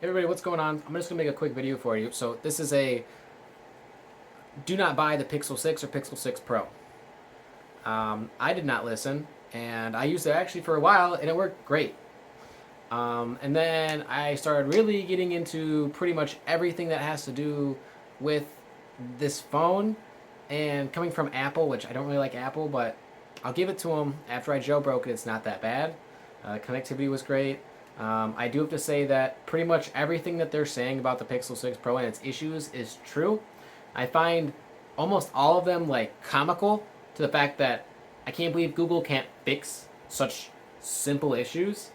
Hey everybody, what's going on? I'm just gonna make a quick video for you. So this is a do not buy the Pixel 6 or Pixel 6 Pro. I did not listen, and I used it actually for a while, and it worked great. And then I started really getting into pretty much everything that has to do with this phone, and coming from Apple, which I don't really like Apple, but I'll give it to them. After I jailbroke it, it's not that bad. Connectivity was great. I do have to say that pretty much everything that they're saying about the Pixel 6 Pro and its issues is true. I find almost all of them like comical to the fact that I can't believe Google can't fix such simple issues,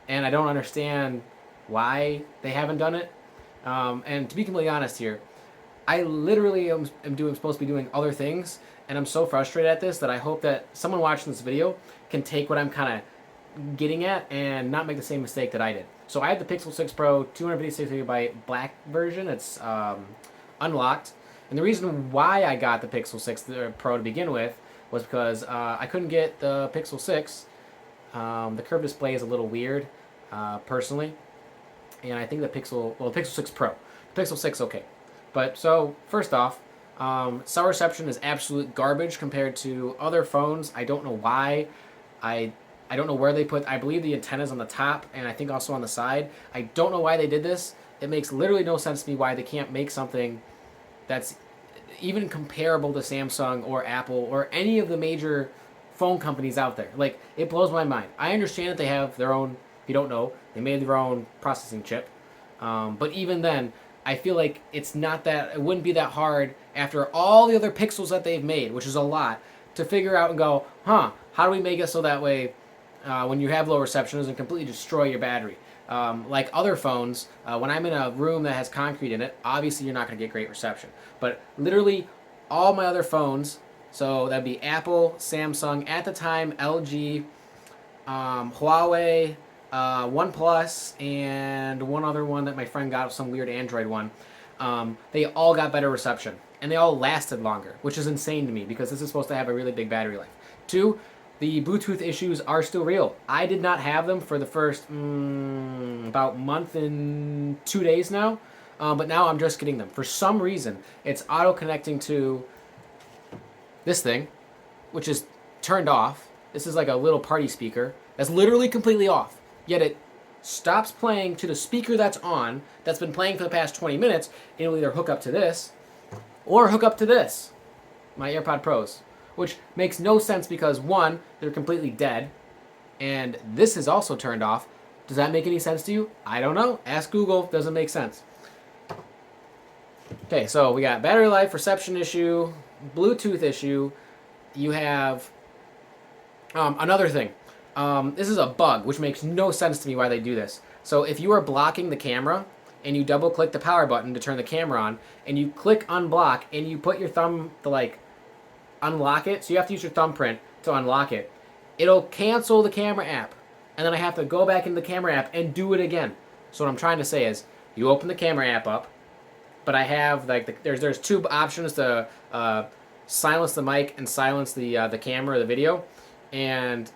and I don't understand why they haven't done it. And to be completely honest here, I literally am supposed to be doing other things, and I'm so frustrated at this that I hope that someone watching this video can take what I'm kind of getting at and not make the same mistake that I did. So I had the Pixel 6 Pro 256GB black version. It's unlocked. And the reason why I got the Pixel 6 Pro to begin with was because I couldn't get the Pixel 6. The curved display is a little weird, personally. And I think the Pixel 6 Pro. The Pixel 6, okay. But so, first off, cell reception is absolute garbage compared to other phones. I don't know why. I don't know where they put. I believe the antenna's on the top, and I think also on the side. I don't know why they did this. It makes literally no sense to me why they can't make something that's even comparable to Samsung or Apple or any of the major phone companies out there. Like, it blows my mind. I understand that they have their own. If you don't know, they made their own processing chip. But even then, I feel like it's not that. It wouldn't be that hard after all the other pixels that they've made, which is a lot, to figure out and go, huh? How do we make it so that way? When you have low reception, doesn't completely destroy your battery. Like other phones, when I'm in a room that has concrete in it, obviously you're not going to get great reception. But literally all my other phones, so that'd be Apple, Samsung, at the time LG, Huawei, OnePlus, and one other one that my friend got, some weird Android one, they all got better reception. And they all lasted longer, which is insane to me because this is supposed to have a really big battery life. Two, the Bluetooth issues are still real. I did not have them for the first about month and 2 days now, but now I'm just getting them. For some reason, it's auto-connecting to this thing, which is turned off. This is like a little party speaker that's literally completely off, yet it stops playing to the speaker that's on, that's been playing for the past 20 minutes, and it'll either hook up to this or hook up to this, my AirPod Pros. Which makes no sense because, one, they're completely dead, and this is also turned off. Does that make any sense to you? I don't know. Ask Google. Doesn't make sense. Okay, so we got battery life, reception issue, Bluetooth issue. You have another thing. This is a bug, which makes no sense to me why they do this. So if you are blocking the camera, and you double-click the power button to turn the camera on, and you click unblock, and you put your thumb to, like, unlock it, so you have to use your thumbprint to unlock it, it'll cancel the camera app, and then I have to go back into the camera app and do it again. So what I'm trying to say is, you open the camera app up, but I have like there's two options to silence the mic and silence the camera or the video, and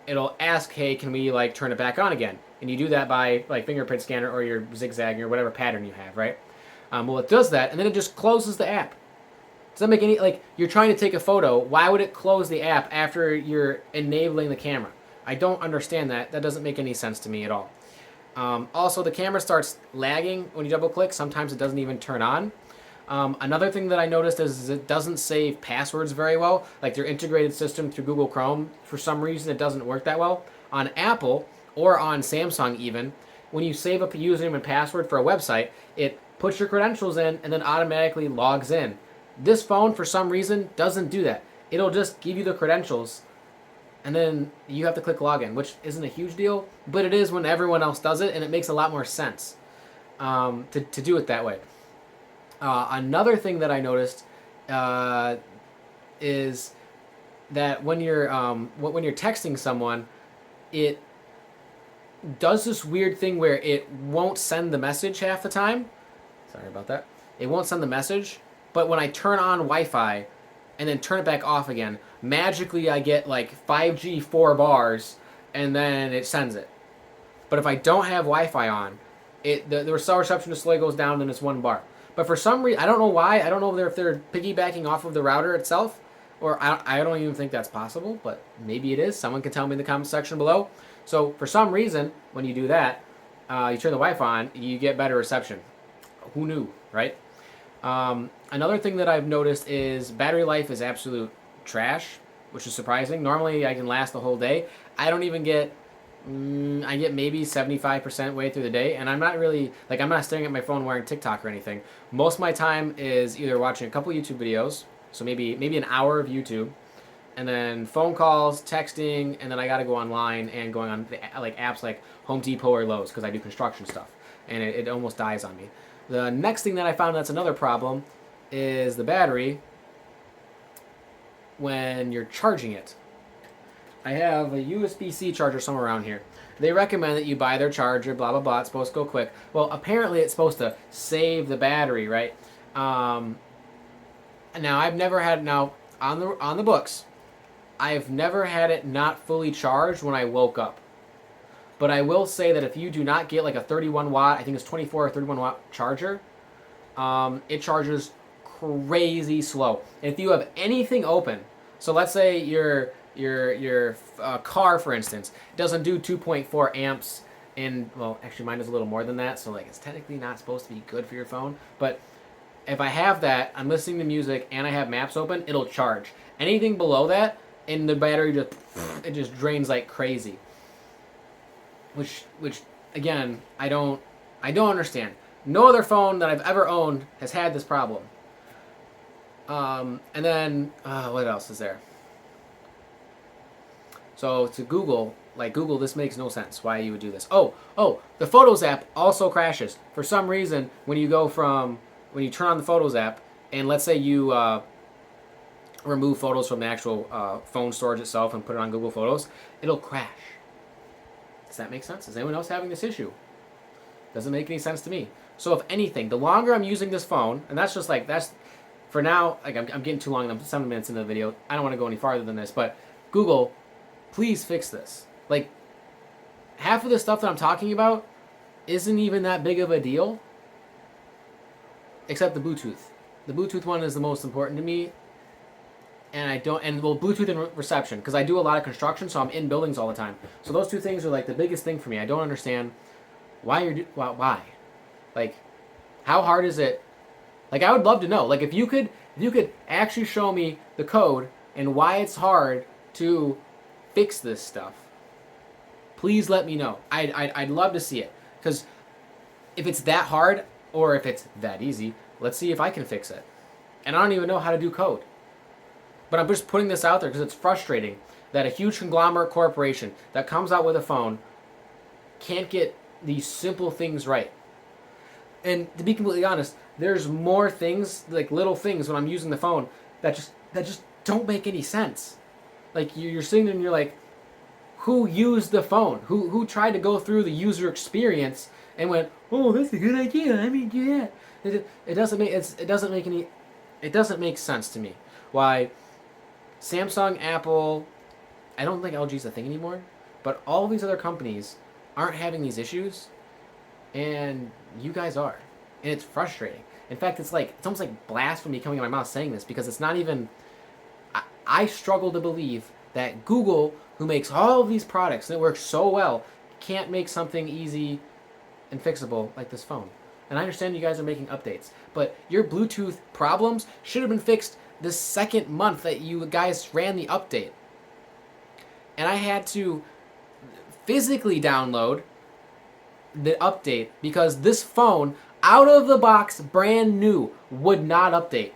it'll ask, hey, can we like turn it back on again? And you do that by like fingerprint scanner or your zigzagging or whatever pattern you have, right? Well, it does that, and then it just closes the app. Does that make any, like, you're trying to take a photo, why would it close the app after you're enabling the camera? I don't understand that. That doesn't make any sense to me at all. Also, the camera starts lagging when you double click. Sometimes it doesn't even turn on. Another thing that I noticed is it doesn't save passwords very well. Like their integrated system through Google Chrome, for some reason it doesn't work that well. On Apple, or on Samsung even, when you save up a username and password for a website, it puts your credentials in and then automatically logs in. This phone, for some reason, doesn't do that. It'll just give you the credentials, and then you have to click login, which isn't a huge deal, but it is when everyone else does it, and it makes a lot more sense to do it that way. Another thing that I noticed is that when you're texting someone, it does this weird thing where it won't send the message half the time. Sorry about that. It won't send the message. But when I turn on Wi-Fi and then turn it back off again, magically I get like 5G 4 bars and then it sends it. But if I don't have Wi-Fi on the cell reception display goes down and it's 1 bar. But for some reason, I don't know why. I don't know if they're piggybacking off of the router itself, or I don't even think that's possible. But maybe it is. Someone can tell me in the comment section below. So for some reason, when you do that, you turn the Wi-Fi on, you get better reception. Who knew, right? Another thing that I've noticed is battery life is absolute trash, which is surprising. Normally, I can last the whole day. I don't even get. I get maybe 75% way through the day, and I'm not really I'm not staring at my phone wearing TikTok or anything. Most of my time is either watching a couple YouTube videos, so maybe an hour of YouTube, and then phone calls, texting, and then I got to go online and going on apps like Home Depot or Lowe's because I do construction stuff, and it almost dies on me. The next thing that I found that's another problem is the battery when you're charging it. I have a USB-C charger somewhere around here. They recommend that you buy their charger, blah, blah, blah. It's supposed to go quick. Well, apparently it's supposed to save the battery, right? Now, I've never had, on the books, I've never had it not fully charged when I woke up. But I will say that if you do not get like a 31 watt, I think it's 24 or 31 watt charger, it charges crazy slow. If you have anything open, so let's say your car, for instance, doesn't do 2.4 amps in, well, actually mine is a little more than that, so it's technically not supposed to be good for your phone, but if I have that, I'm listening to music, and I have maps open, it'll charge. Anything below that, and the battery just drains like crazy. Which again, I don't understand. No other phone that I've ever owned has had this problem. And then, what else is there? So to Google, Google, this makes no sense why you would do this. Oh, the Photos app also crashes. For some reason, when you turn on the Photos app, and let's say you remove photos from the actual phone storage itself and put it on Google Photos, it'll crash. Does that make sense? Is anyone else having this issue? Doesn't make any sense to me. So if anything, the longer I'm using this phone, and that's for now, I'm getting too long, I'm 7 minutes into the video, I don't want to go any farther than this, but Google, please fix this. Half of the stuff that I'm talking about isn't even that big of a deal, except the Bluetooth. The Bluetooth one is the most important to me, and Bluetooth and reception, because I do a lot of construction, so I'm in buildings all the time. So those two things are the biggest thing for me. I don't understand why why. How hard is it? I would love to know. If you could actually show me the code and why it's hard to fix this stuff, please let me know. I'd love to see it, because if it's that hard or if it's that easy, let's see if I can fix it. And I don't even know how to do code. But I'm just putting this out there because it's frustrating that a huge conglomerate corporation that comes out with a phone can't get these simple things right. And to be completely honest, there's more things, little things when I'm using the phone that just don't make any sense. You're sitting there and you're like, who used the phone? Who tried to go through the user experience and went, oh, that's a good idea, I mean, do that. It doesn't make sense to me. Why Samsung, Apple, I don't think LG's a thing anymore, but all these other companies aren't having these issues, and you guys are. And it's frustrating. In fact, it's almost like blasphemy coming out of my mouth saying this, because it's not even, I struggle to believe that Google, who makes all of these products that work so well, can't make something easy and fixable like this phone. And I understand you guys are making updates, but your Bluetooth problems should have been fixed the second month that you guys ran the update. And I had to physically download the update because this phone, out of the box, brand new, would not update.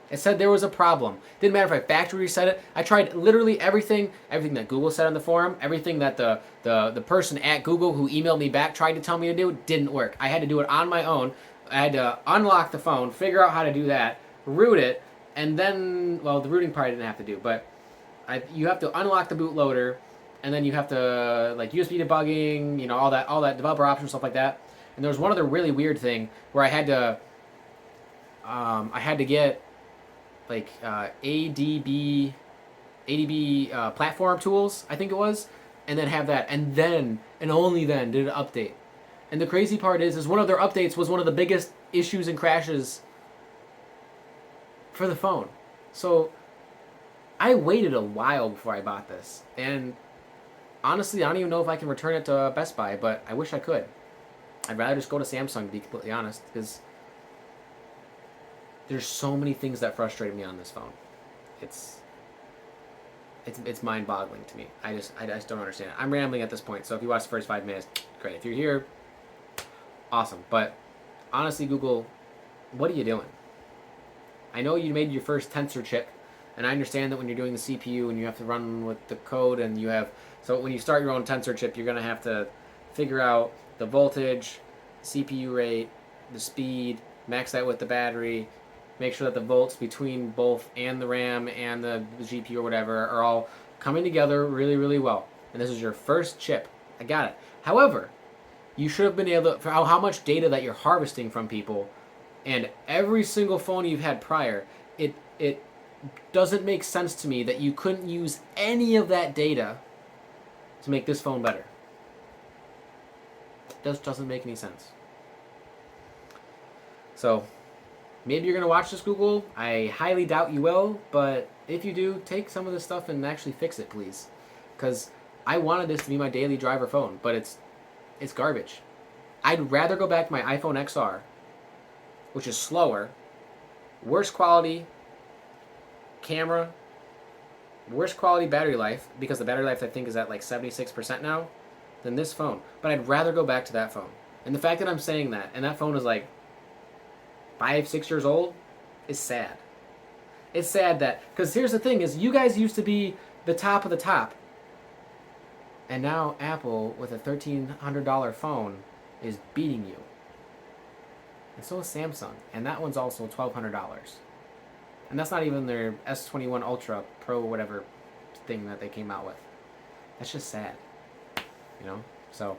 It said there was a problem. Didn't matter if I factory reset it. I tried literally everything that Google said on the forum, everything that the person at Google who emailed me back tried to tell me to do, didn't work. I had to do it on my own. I had to unlock the phone, figure out how to do that, root it, and then, well, the rooting part I didn't have to do, but you have to unlock the bootloader, and then you have to, USB debugging, all that developer options, stuff like that. And there was one other really weird thing where I had to get ADB platform tools, I think it was, and then have that, and only then did it update. And the crazy part is one of their updates was one of the biggest issues and crashes for the phone. So I waited a while before I bought this, and honestly, I don't even know if I can return it to Best Buy, but I wish I could. I'd rather just go to Samsung, to be completely honest, because there's so many things that frustrate me on this phone. It's mind-boggling to me. I just don't understand it. I'm rambling at this point, so if you watch the first 5 minutes, great. If you're here, awesome. But honestly, Google, what are you doing? I know you made your first tensor chip, and I understand that when you're doing the CPU and you have to run with the code, and you have, so when you start your own tensor chip, you're going to have to figure out the voltage, CPU rate, the speed, max that with the battery, make sure that the volts between both and the RAM and the GPU or whatever are all coming together really, really well. And this is your first chip. I got it. However, you should have been able to, for how much data that you're harvesting from people, and every single phone you've had prior, it doesn't make sense to me that you couldn't use any of that data to make this phone better. It just doesn't make any sense. So maybe you're going to watch this, Google. I highly doubt you will, but if you do, take some of this stuff and actually fix it, please. Because I wanted this to be my daily driver phone, but it's garbage. I'd rather go back to my iPhone XR, which is slower, worse quality camera, worse quality battery life, because the battery life I think is at like 76% now, than this phone. But I'd rather go back to that phone. And the fact that I'm saying that, and that phone is like 5-6 years old, is sad. It's sad that, because here's the thing, is you guys used to be the top of the top, and now Apple with a $1,300 phone is beating you. And so is Samsung, and that one's also $1,200. And that's not even their S21 Ultra Pro whatever thing that they came out with. That's just sad, you know? So,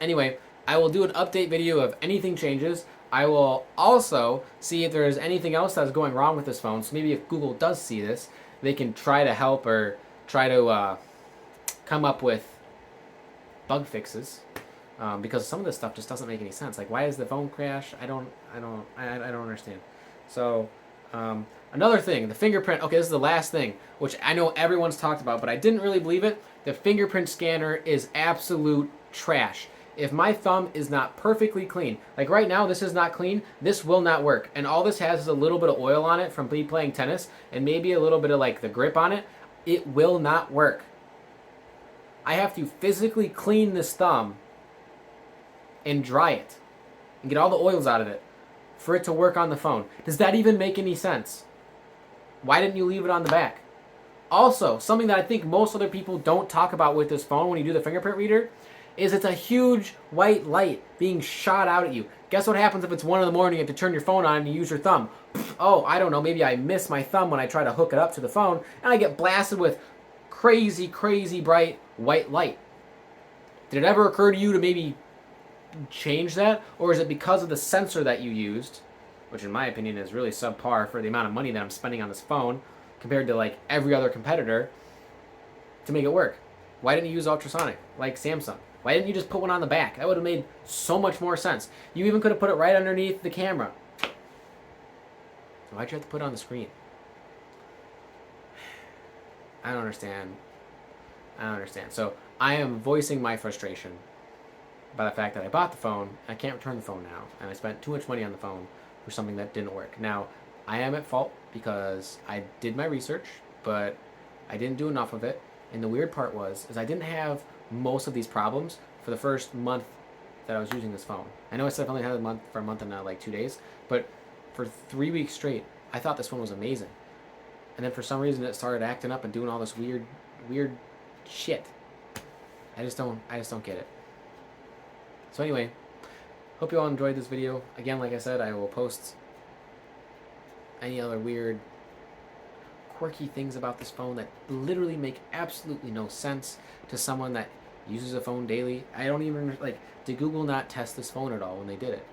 anyway, I will do an update video if anything changes. I will also see if there is anything else that's going wrong with this phone. So maybe if Google does see this, they can try to help or try to come up with bug fixes. Because some of this stuff just doesn't make any sense. Like, why does the phone crash? I don't understand. So, another thing, the fingerprint. Okay, this is the last thing, which I know everyone's talked about, but I didn't really believe it. The fingerprint scanner is absolute trash. If my thumb is not perfectly clean, like right now this is not clean, this will not work. And all this has is a little bit of oil on it from me playing tennis and maybe a little bit of like the grip on it. It will not work. I have to physically clean this thumb and dry it and get all the oils out of it for it to work on the phone. Does that even make any sense? Why didn't you leave it on the back? Also, something that I think most other people don't talk about with this phone when you do the fingerprint reader is it's a huge white light being shot out at you. Guess what happens if it's 1 in the morning and you have to turn your phone on and you use your thumb? Oh, I don't know, maybe I miss my thumb when I try to hook it up to the phone and I get blasted with crazy, crazy bright white light. Did it ever occur to you to maybe change that? Or is it because of the sensor that you used, which in my opinion is really subpar for the amount of money that I'm spending on this phone compared to like every other competitor, to make it work? Why didn't you use ultrasonic like Samsung? Why didn't you just put one on the back? That would have made so much more sense. You even could have put it right underneath the camera. Why'd you have to put it on the screen? I don't understand. So I am voicing my frustration by the fact that I bought the phone, I can't return the phone now, and I spent too much money on the phone for something that didn't work. Now, I am at fault because I did my research, but I didn't do enough of it. And the weird part is I didn't have most of these problems for the first month that I was using this phone. I know I said I've only had it for a month and like 2 days, but for 3 weeks straight, I thought this phone was amazing. And then for some reason it started acting up and doing all this weird shit. I just don't get it. So anyway, hope you all enjoyed this video. Again, like I said, I will post any other weird, quirky things about this phone that literally make absolutely no sense to someone that uses a phone daily. I don't even, like, did Google not test this phone at all when they did it?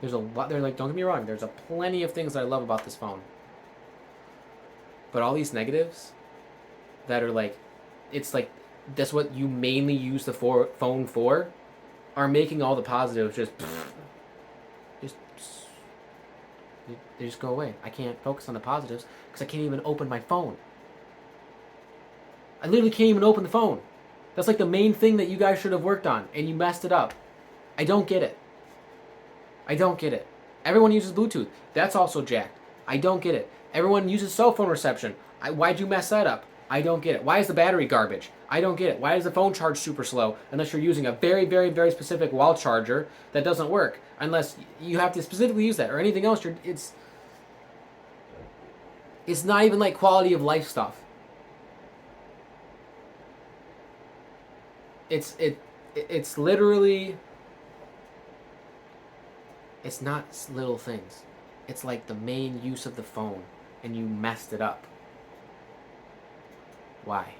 There's a lot, they're like, don't get me wrong, there's a plenty of things that I love about this phone. But all these negatives that are like, it's like, that's what you mainly use the phone for? are making all the positives just they just go away. I can't focus on the positives because I can't even open my phone. I literally can't even open the phone. That's like the main thing that you guys should have worked on, and you messed it up. I don't get it. I don't get it. Everyone uses Bluetooth. That's also jacked. I don't get it. Everyone uses cell phone reception. Why'd you mess that up? I don't get it. Why is the battery garbage? I don't get it. Why is the phone charge super slow unless you're using a very, very, very specific wall charger that doesn't work? Unless you have to specifically use that or anything else. It's not even like quality of life stuff. It's literally, it's not little things. It's like the main use of the phone, and you messed it up. Why?